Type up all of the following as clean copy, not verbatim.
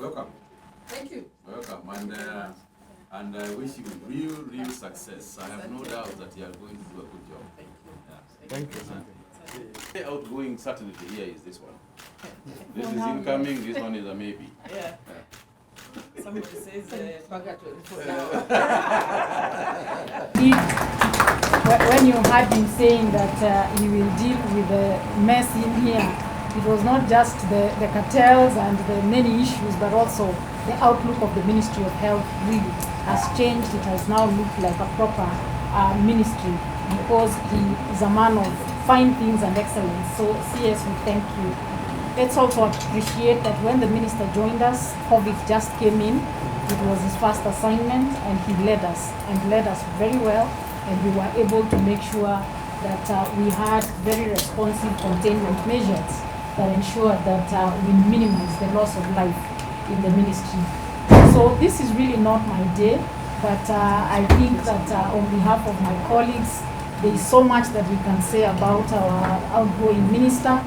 welcome. Thank you. Welcome, and I wish you real success. I have no doubt that you are going to do a good job. Thank you. Thank you. The outgoing certainty here is this one. This is incoming, this one is a maybe. Yeah. Somebody says Paga 24 When you heard him saying that he will deal with the mess in here, it was not just the cartels and the many issues, but also the outlook of the Ministry of Health really has changed. It has now looked like a proper ministry because he is a man of fine things and excellence. So CS, we thank you. Let's also appreciate that when the minister joined us, COVID just came in. It was his first assignment and he led us very well, and we were able to make sure that we had very responsive containment measures that ensured that we minimize the loss of life in the ministry. So this is really not my day, but I think that on behalf of my colleagues, there is so much that we can say about our outgoing minister.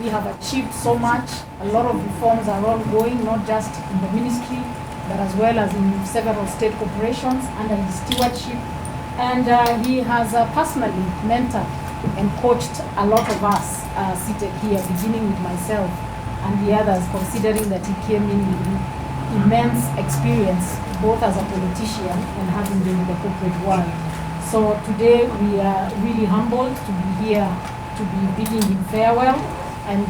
We have achieved so much. A lot of reforms are ongoing, not just in the ministry, but as well as in several state corporations under his stewardship. And he has personally mentored and coached a lot of us seated here, beginning with myself and the others, considering that he came in with immense experience, both as a politician and having been in the corporate world. So today we are really humbled to be here, to be bidding him farewell, and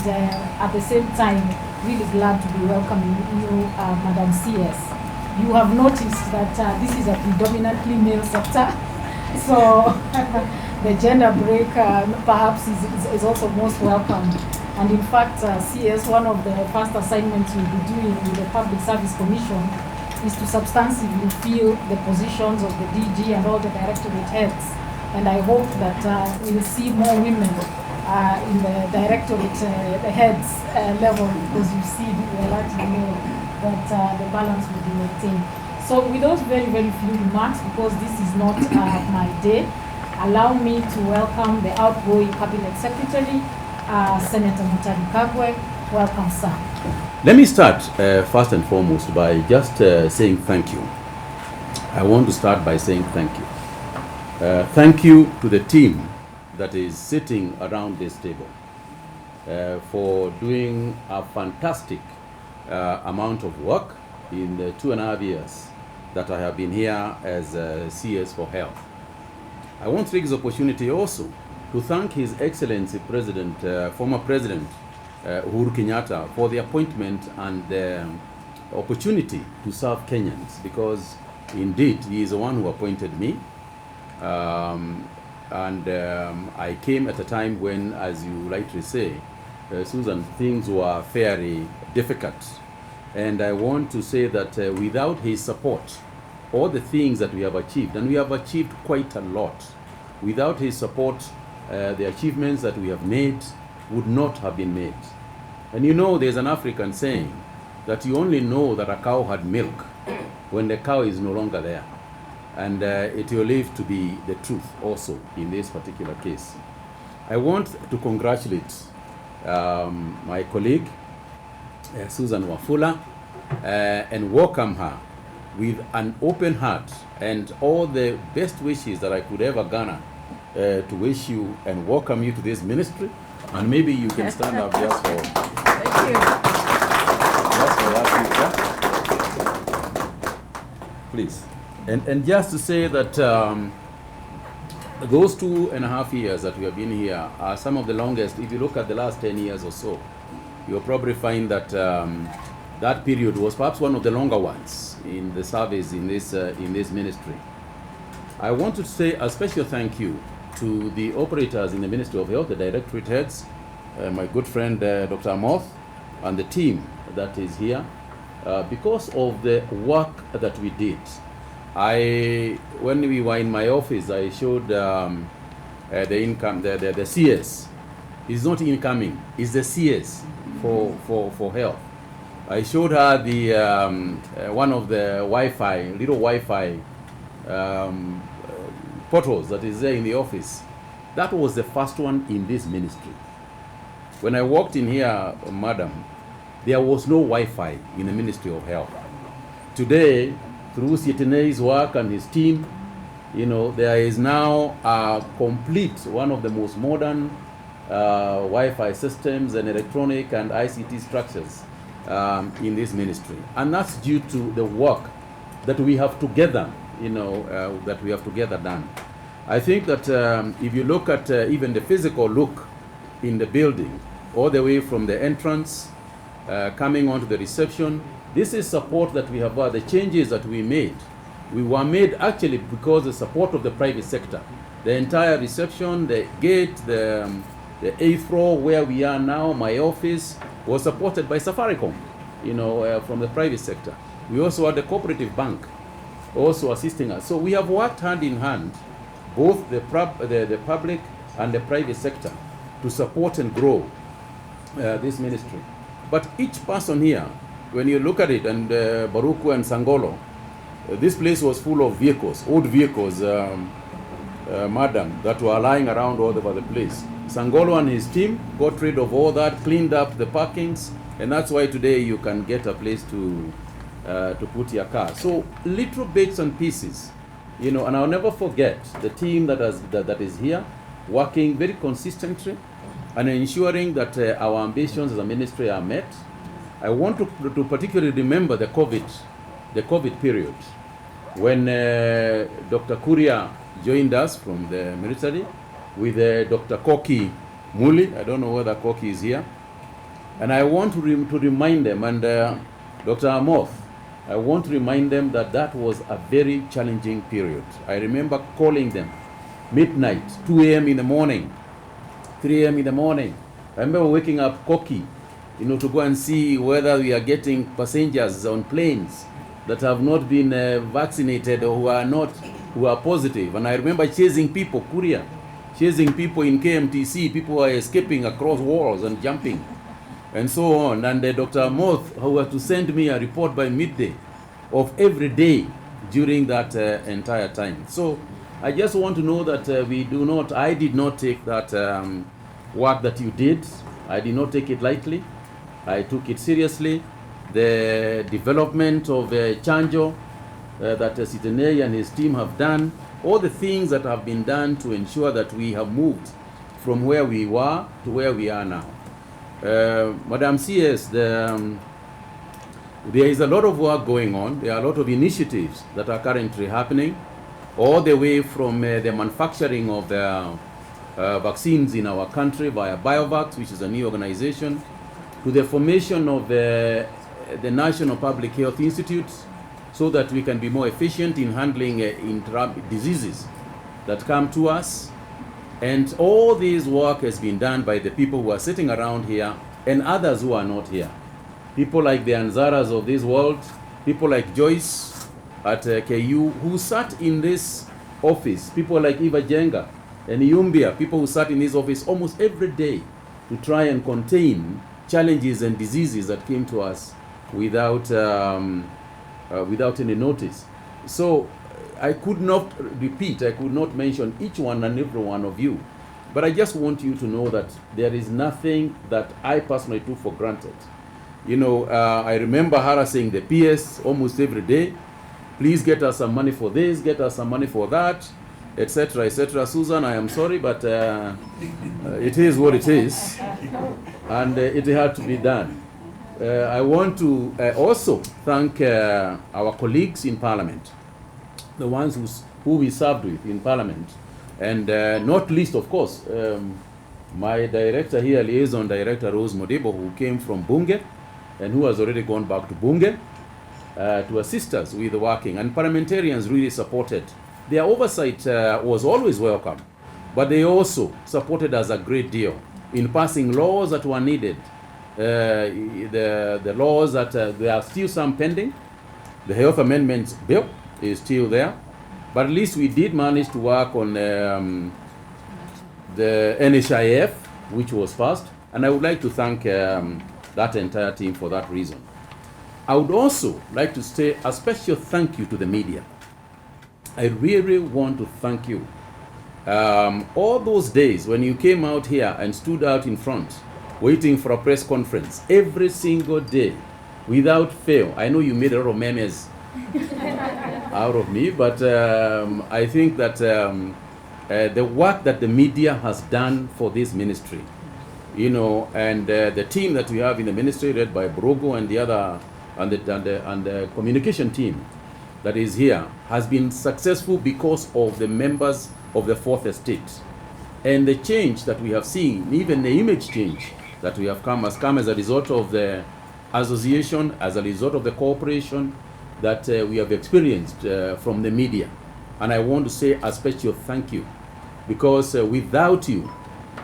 at the same time, really glad to be welcoming you, Madam CS. You have noticed that this is a predominantly male sector, so the gender break perhaps is also most welcome. And in fact, CS, one of the first assignments we'll be doing with the Public Service Commission is to substantively fill the positions of the DG and all the directorate heads. And I hope that we'll see more women in the directorate heads level, because you see we're largely male, that the balance will be maintained. So with those very, very few remarks, because this is not my day, allow me to welcome the outgoing Cabinet Secretary, Senator Mutahi Kagwe. Welcome, sir. Let me start first and foremost by just saying thank you. I want to start by saying thank you. Thank you to the team that is sitting around this table for doing a fantastic amount of work in the 2.5 years that I have been here as CS for Health. I want to take this opportunity also to thank His Excellency President, former President Uhuru Kenyatta, for the appointment and the opportunity to serve Kenyans, because indeed he is the one who appointed me. I came at a time when, as you rightly say, Susan, things were fairly difficult. And I want to say that without his support, all the things that we have achieved, and we have achieved quite a lot, without his support, the achievements that we have made would not have been made. And you know, there's an African saying that you only know that a cow had milk when the cow is no longer there. And it will live to be the truth also in this particular case. I want to congratulate my colleague, Susan Wafula, and welcome her with an open heart and all the best wishes that I could ever garner to wish you and welcome you to this ministry. And maybe you can stand up just for... Thank you. Just for that, please. And just to say that those 2.5 years that we have been here are some of the longest. If you look at the last 10 years or so, you'll probably find that that period was perhaps one of the longer ones in the service in this ministry. I want to say a special thank you to the operators in the Ministry of Health, the directorate heads, my good friend Dr. Amoth, and the team that is here, because of the work that we did. When we were in my office, I showed the CS. It's not incoming, it's the CS for health. I showed her the one of the little Wi-Fi portals that is there in the office. That was the first one in this ministry. When I walked in here, madam, there was no Wi-Fi in the Ministry of Health. Today, through Sietene's work and his team, there is now a complete, one of the most modern Wi-Fi systems and electronic and ICT structures in this ministry. And that's due to the work that we have together, done. I think that if you look at even the physical look in the building, all the way from the entrance, coming onto the reception, this is support that we have, the changes that we made. We were made actually because of the support of the private sector. The entire reception, the gate, the 8th floor where we are now, my office, was supported by Safaricom, from the private sector. We also had the cooperative bank also assisting us. So we have worked hand in hand, both the public and the private sector, to support and grow this ministry. But each person here, when you look at it, and Baruku and Sangolo, this place was full of vehicles, old vehicles, madam, that were lying around all over the place. Sangolo and his team got rid of all that, cleaned up the parkings, and that's why today you can get a place to put your car. So little bits and pieces, and I'll never forget the team that is here, working very consistently and ensuring that our ambitions as a ministry are met. I want to particularly remember the COVID period, when Dr. Kuria joined us from the military with Dr. Koki Muli. I don't know whether Koki is here. And I want to remind them, and Dr. Amoth, I want to remind them that was a very challenging period. I remember calling them midnight, 2 a.m. in the morning, 3 a.m. in the morning. I remember waking up Koki, to go and see whether we are getting passengers on planes that have not been vaccinated or who are positive. And I remember chasing people, chasing people in KMTC, people who are escaping across walls and jumping, and so on. And Dr. Moth, who was to send me a report by midday of every day during that entire time. So I just want to know that I did not take that work that you did. I did not take it lightly. I took it seriously. The development of Chanjo that Sitene and his team have done, all the things that have been done to ensure that we have moved from where we were to where we are now. Madam CS, there is a lot of work going on. There are a lot of initiatives that are currently happening, all the way from the manufacturing of the vaccines in our country via BioVax, which is a new organization, to the formation of the National Public Health Institute, so that we can be more efficient in handling diseases that come to us. And all this work has been done by the people who are sitting around here and others who are not here. People like the Anzaras of this world, people like Joyce at KU, who sat in this office, people like Eva Jenga and Yumbia, people who sat in this office almost every day to try and contain challenges and diseases that came to us without any notice. So I could not mention each one and every one of you, but I just want you to know that there is nothing that I personally took for granted. I remember harassing the PS almost every day. Please get us some money for this, get us some money for that, etc., etc. Susan, I am sorry, but it is what it is, and it had to be done. I want to also thank our colleagues in Parliament, the ones who we served with in Parliament, and not least, of course, my director here, Liaison Director Rose Modibo, who came from Bunge and who has already gone back to Bunge to assist us with the working, and parliamentarians really supported. Their oversight was always welcome, but they also supported us a great deal in passing laws that were needed. The laws that there are still some pending. The health amendments bill is still there, but at least we did manage to work on the NHIF, which was passed, and I would like to thank that entire team for that reason. I would also like to say a special thank you to the media. I really want to thank you. All those days when you came out here and stood out in front waiting for a press conference every single day without fail. I know you made a lot of memes out of me, but I think that the work that the media has done for this ministry, you know, and the team that we have in the ministry led by Brogo and the other, and the communication team that is here, has been successful because of the members of the Fourth Estate. And the change that we have seen, even the image change that we have has come as a result of the association, as a result of the cooperation that we have experienced from the media. And I want to say a special thank you, because without you,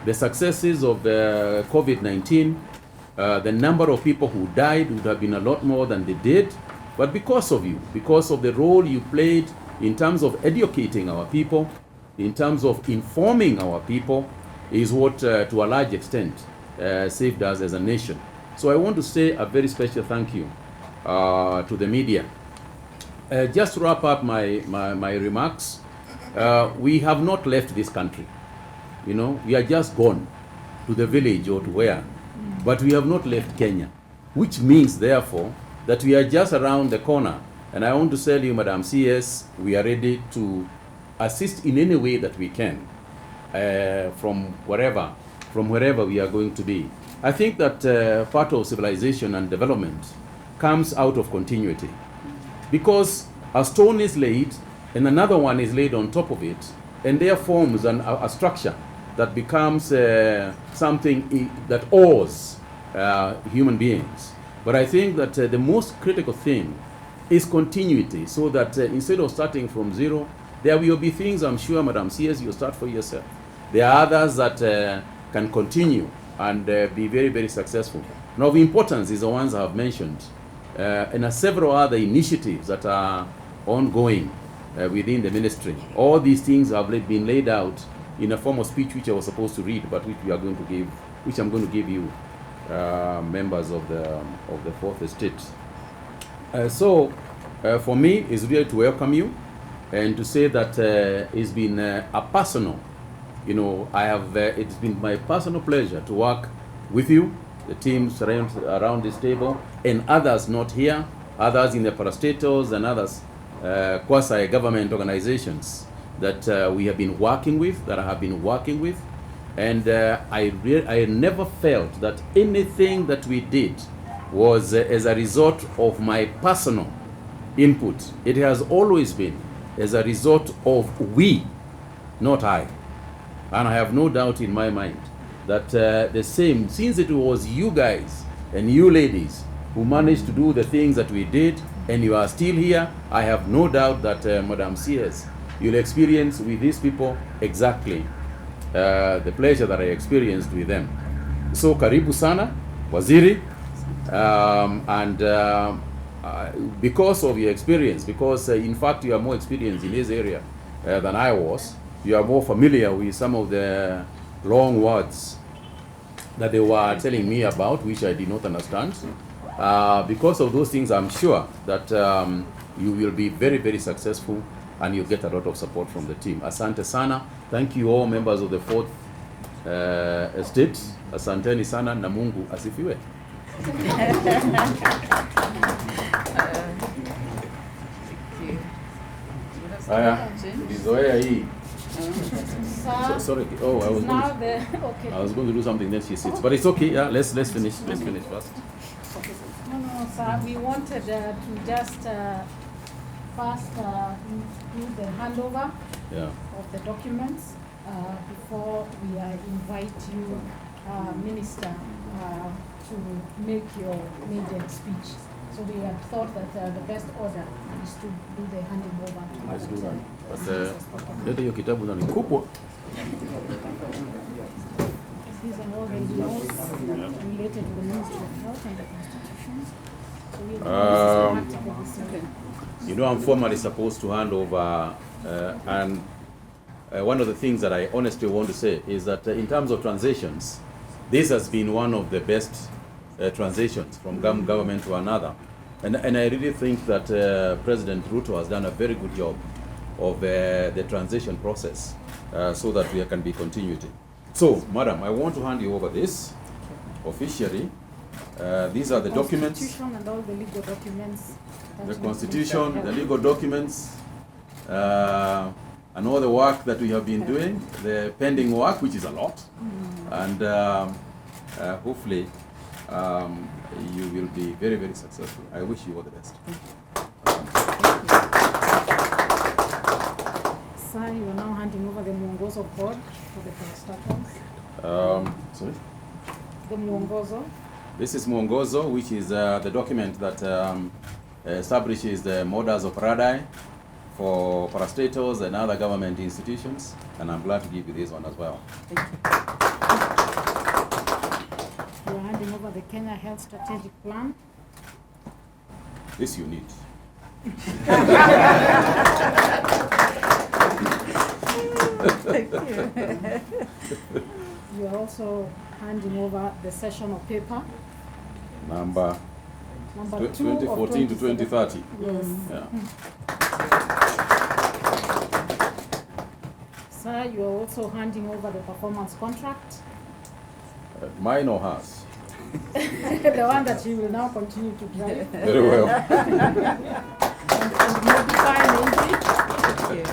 the successes of the COVID-19, the number of people who died would have been a lot more than they did. But because of you, because of the role you played in terms of educating our people, in terms of informing our people, is what to a large extent saved us as a nation. So I want to say a very special thank you to the media. Just to wrap up my remarks, we have not left this country. You know, we are just gone to the village or to where, but we have not left Kenya, which means therefore that we are just around the corner. And I want to tell you, Madam CS, we are ready to assist in any way that we can from wherever we are going to be. I think that part of civilization and development comes out of continuity, because a stone is laid and another one is laid on top of it, and there forms a structure that becomes something that awes human beings. But I think that the most critical thing is continuity, so that instead of starting from zero, there will be things, I'm sure, Madam CS, you'll start for yourself. There are others that can continue and be very, very successful. Now, of importance is the ones I have mentioned, and several other initiatives that are ongoing within the ministry. All these things have been laid out in a form of speech which I was supposed to read, but which we are going to give, which I'm going to give you, members of the Fourth Estate. So, for me, it's really to welcome you and to say that it's been a personal, you know, it's been my personal pleasure to work with you, the teams around this table, and others not here, others in the parastatals and others quasi-government organizations that we have been working with, that I have been working with. And I never felt that anything that we did was as a result of my personal input. It has always been as a result of we, not I. And I have no doubt in my mind that the same, since it was you guys and you ladies who managed to do the things that we did, and you are still here, I have no doubt that, Madam CS, you'll experience with these people exactly the pleasure that I experienced with them. So karibu sana, Waziri, because of your experience, because in fact you are more experienced in this area than I was, you are more familiar with some of the long words that they were telling me about, which I did not understand. Because of those things, I'm sure that you will be very, very successful and you'll get a lot of support from the team. Asante sana. Thank you all members of the Fourth Estate. Asanteni sana na Mungu asifiwe. Haya, tulizoea hii. Sorry. Oh, I was going to do something, then she sits. But it's okay. Yeah, let's finish. Let's finish first. No, sir. We wanted to just first do the handover of the documents before we invite you, Minister, to make your maiden speech. So we have thought that the best order is to do the handing over. Let's do that. But leta hiyo kitabu na ni kubwa. These are all the laws related to the Ministry of Health and the Constitution. So we you know, I'm formally supposed to hand over, and one of the things that I honestly want to say is that in terms of transitions, this has been one of the best transitions from government to another. And I really think that President Ruto has done a very good job of the transition process so that there can be continuity. So, Madam, I want to hand you over this. officially. These are the documents. Constitution and all the legal documents. The Constitution, the legal documents, and all the work that we have been doing, the pending work, which is a lot, and hopefully you will be very, very successful. I wish you all the best. Sir, you are now handing over the Mwongozo board for the constructors. Sorry? The Mwongozo. This is Mwongozo, which is the document that establishes the modus operandi for parastatals and other government institutions, and I'm glad to give you this one as well. Thank you. You are handing over the Kenya Health Strategic Plan. This you need. Thank you. You are also handing over the sessional paper. Number 2 of 2014 to 2030. Yes. Yeah. Sir, you are also handing over the performance contract. Mine or hers? The one that you will now continue to drive. Very well. and modify maybe.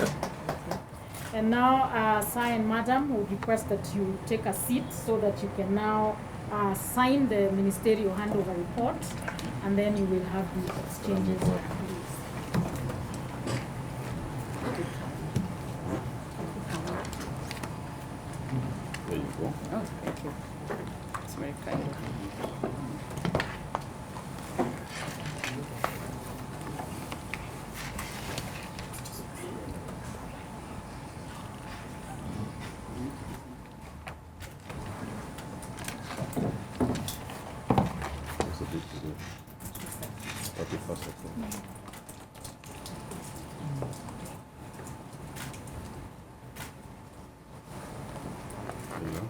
And now, Sir and Madam, would request that you take a seat so that you can now sign the ministerial handover report, and then you will have the exchanges. There you go. Oh, thank you. It's very kind of you. It's a bit to do. Okay, first of all. There you go.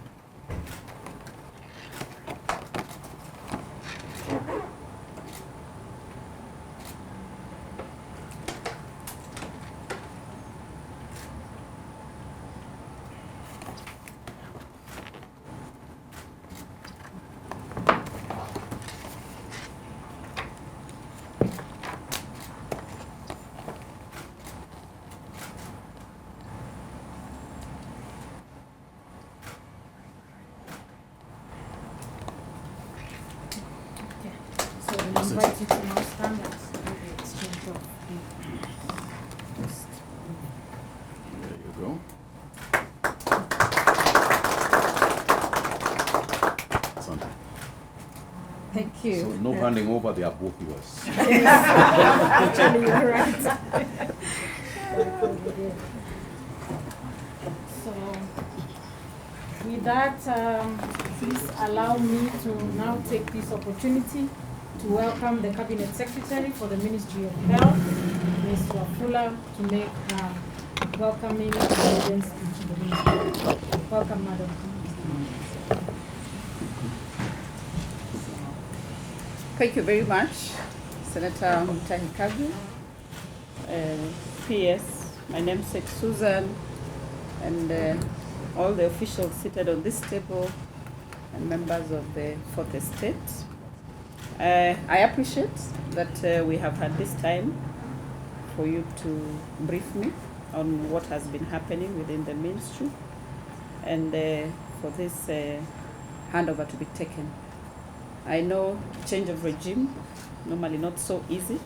Okay. So we invite you to now stand and do the exchange of the list. There you go. Santa. Thank you. So no handing over, they are both yours. Actually, you're right. So, with that, please allow me to now take this opportunity to welcome the Cabinet Secretary for the Ministry of Health, Ms. Wafula, to make her welcoming presence into the ministry. Welcome, Madam. Thank you very much, Senator Mutahi Kagwe. PS, my namesake Susan, and all the officials seated on this table, and members of the Fourth Estate. I appreciate that we have had this time for you to brief me on what has been happening within the ministry, and for this handover to be taken. I know change of regime, normally not so easy,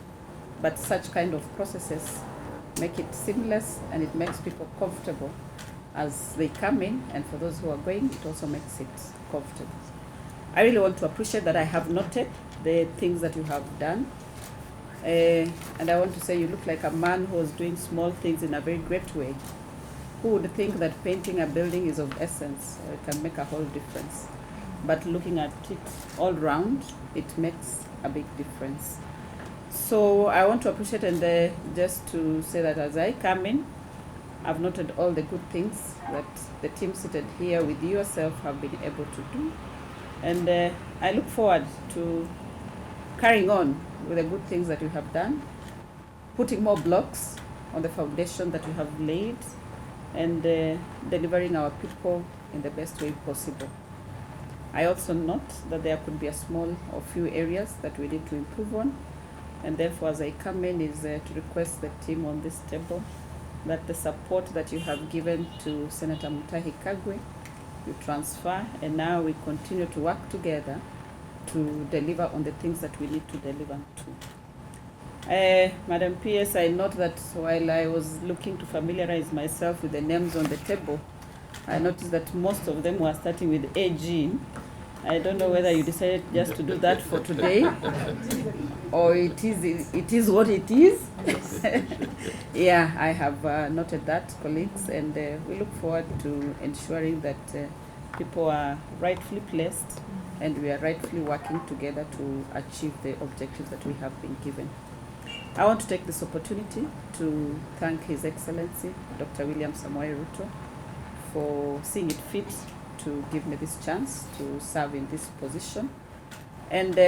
but such kind of processes make it seamless, and it makes people comfortable as they come in, and for those who are going, it also makes it comfortable. I really want to appreciate that I have noted the things that you have done, and I want to say you look like a man who is doing small things in a very great way. Who would think that painting a building is of essence, or it can make a whole difference? But looking at it all round, it makes a big difference. So I want to appreciate, and just to say that as I come in, I've noted all the good things that the team seated here with yourself have been able to do. And I look forward to carrying on with the good things that you have done, putting more blocks on the foundation that you have laid, and delivering our people in the best way possible. I also note that there could be a small or few areas that we need to improve on. And therefore, as I come in, is to request the team on this table that the support that you have given to Senator Mutahi Kagwe, you transfer, and now we continue to work together to deliver on the things that we need to deliver to. Madam PS, I note that while I was looking to familiarize myself with the names on the table, I noticed that most of them were starting with AG. I don't know whether you decided just to do that for today, or it is what it is. Yeah, I have noted that, colleagues, and we look forward to ensuring that people are rightfully placed and we are rightfully working together to achieve the objectives that we have been given. I want to take this opportunity to thank His Excellency, Dr. William Samoei Ruto, for seeing it fit to give me this chance to serve in this position. And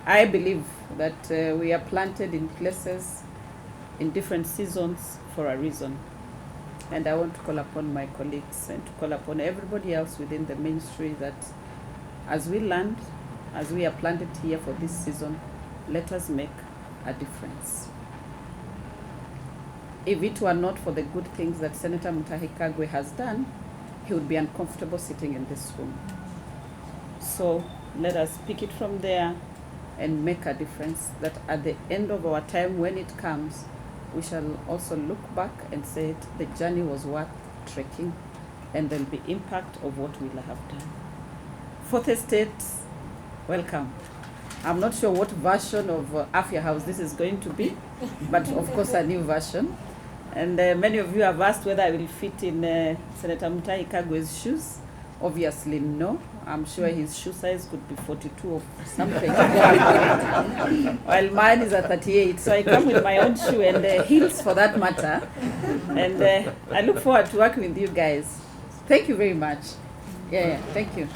I believe that we are planted in places in different seasons for a reason. And I want to call upon my colleagues and to call upon everybody else within the ministry that as we land, as we are planted here for this season, let us make a difference. If it were not for the good things that Senator Mutahi Kagwe has done, he would be uncomfortable sitting in this room. So let us pick it from there and make a difference, that at the end of our time, when it comes, we shall also look back and say the journey was worth trekking, and there will be impact of what we will have done. Fourth Estate, welcome. I'm not sure what version of AFYA House this is going to be, but of course a new version. And many of you have asked whether I will fit in Senator Mutahi Kagwe's shoes. Obviously no. I'm sure his shoe size could be 42 or something. While mine is at 38. So I come with my own shoe and heels for that matter. And I look forward to working with you guys. Thank you very much. Yeah, thank you.